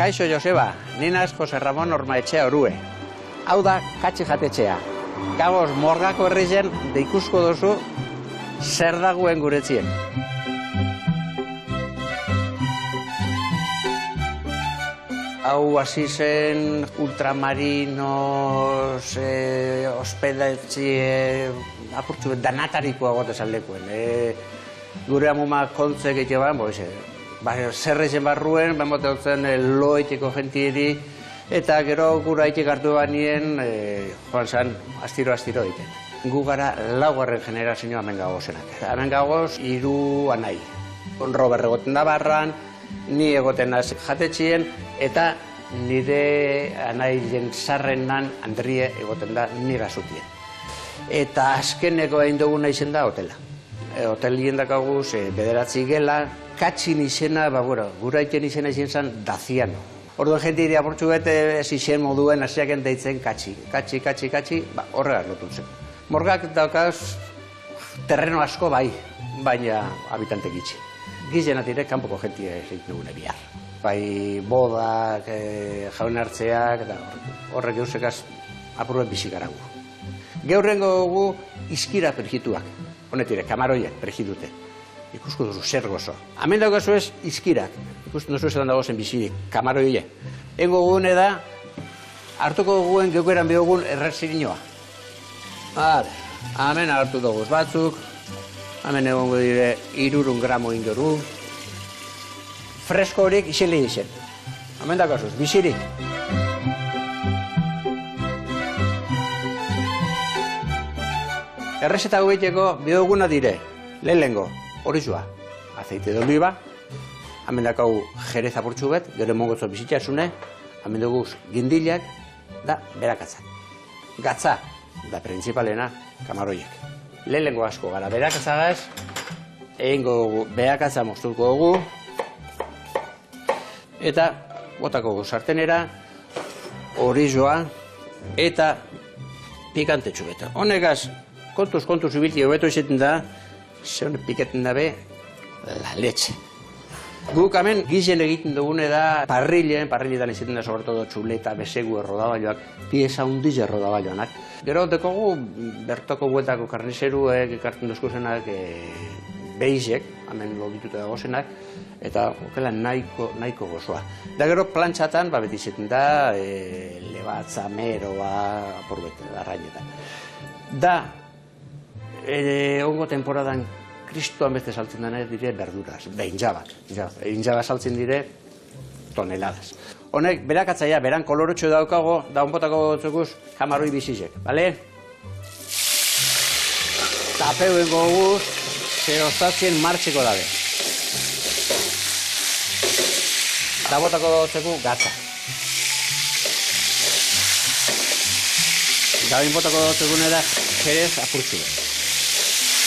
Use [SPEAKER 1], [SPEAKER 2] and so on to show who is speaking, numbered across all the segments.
[SPEAKER 1] Kaixo Joseba, ninaz Jose Ramon Ormaetxea Orue. Hau da Katxi jatetxea. Gagoz Morgako herrizen de ikusko dozu zer dagoen guretzien. Hau hasi zen ultramarinos, hospedatxe, apurtzu danatarikoa gotezan lekuen. Gure amuma kontzek egitean, zerrezen barruen, bemote zen loiteko jentieri, eta gero gura aitek hartu banien, joan zen, astiro egiten. Gu gara laugarren generazioa hemen gagozenak. Hemen gagoz, 3 anai. Robert egoten da barran, ni egoten naz jatetxien, eta nire anaien zarrenan Andrie egoten da nira zutien. Eta azkeneko egin duguna izen da hotela. Hotel hien dakaguz, bederatzi gela, Katxin izena, gura iten izena izen zen Daziano. Orduan jenti iri apurtxu bete ez izen moduen hasiaken deitzen Katxi, horrega lotu zen. Morgak daukaz terreno asko bai, baina habitante gitxi. Gizenat ere kanpoko jentia egin dugune bihar. Bai bodak, jaun hartzeak, eta horrek eusekaz apuruen bizikaragu. Geurrengo gu izkira perjituak, honetire, kamaroiek perjitute. Ikusko duzu zer gozo. Hemen daukazu ez izkirak, ikusten duzu zelan dagozen bizirik, kamaroiek. Engo gune da, hartuko guen geukeran behogun errerzirinoa. Hemen hartu dugu batzuk, hemen egongo dire 300 gramo ingoru. Fresko horiek iseli izen. Hemen daukazuz, bizirik. Errezeta gueteko behoguna dire, lehenengo, horizua, azeite de oliva, hemen dakau jerez apurtxu bet, gero mongotzo bizitzasune, hemen dugu gindilak, da berakatzak. Gatza, da principalena, kamaroiek. Lehenengo asko gara berakatzagaz, egingo dugu berakatza moztuko dugu, eta botako dugu sartenera, horizoa, eta pikantetxu beta. Honegaz, kontuz ibilti hobeto izaten da, zeon piketen dabe, la leche. Guk hemen gizen egiten dugune da parrilletan izaten da sobretodo txuleta, besegu errodabailoak, pieza hundiz errodabailoanak. Gero dekogu bertoko bueltako karnizeruek, ekartzen dozkuzenak, beizek, hemen lodituta dagozenak, eta okela nahiko gozoa. Da gero plantxatan, beti izaten da, lebatza, meroa, apurbete, arrainetan. Da, ongo temporadan kristuan beste saltzen dena dire berduraz, injabak saltzen dire toneladas. Honek, berakatzaia, beran kolorotxo daukago, da onbotako gotzukuz, kamaroi bizizek, bale? Tapeu engo guz, zehostatzen martxeko dabe. Da botako gotzuku, gatza. Da botako gotzukune da, jerez apurtxu bet.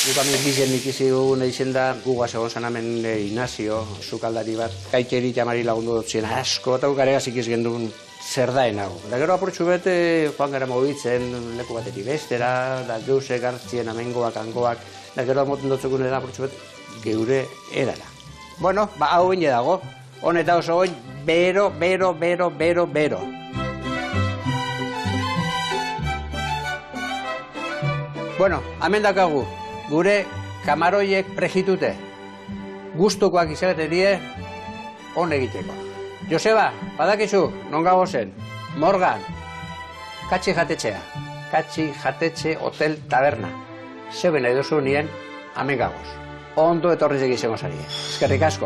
[SPEAKER 1] Guk hemen gizen ikizi dugun eizen da, gugaz egon zan hemen Ignacio, sukaldari bat, kaikeri jamari lagundu dutzen asko, eta gukaregaz ikiz gendun zer daen hau. Da gero apurtxu bete, joan gara mobitzen leku batetik bestera, da geusek hartzien amengoak, angoak, da gero amoten dutzukune da apurtxu bete, geure edala. Bueno, hau bine dago, honeta oso goin, bero. Bueno, hemen dakagu. Gure kamaroiek prejitute, gustukoak izagete die, hon egiteko. Joseba, badakizu, non gagozen, Morgan, Katxi jatetxea, Katxi jatetxe hotel taberna. Zeben nahi duzu nien, hemen gagoz. Ondo etorrizek izango zari. Eskerrik asko.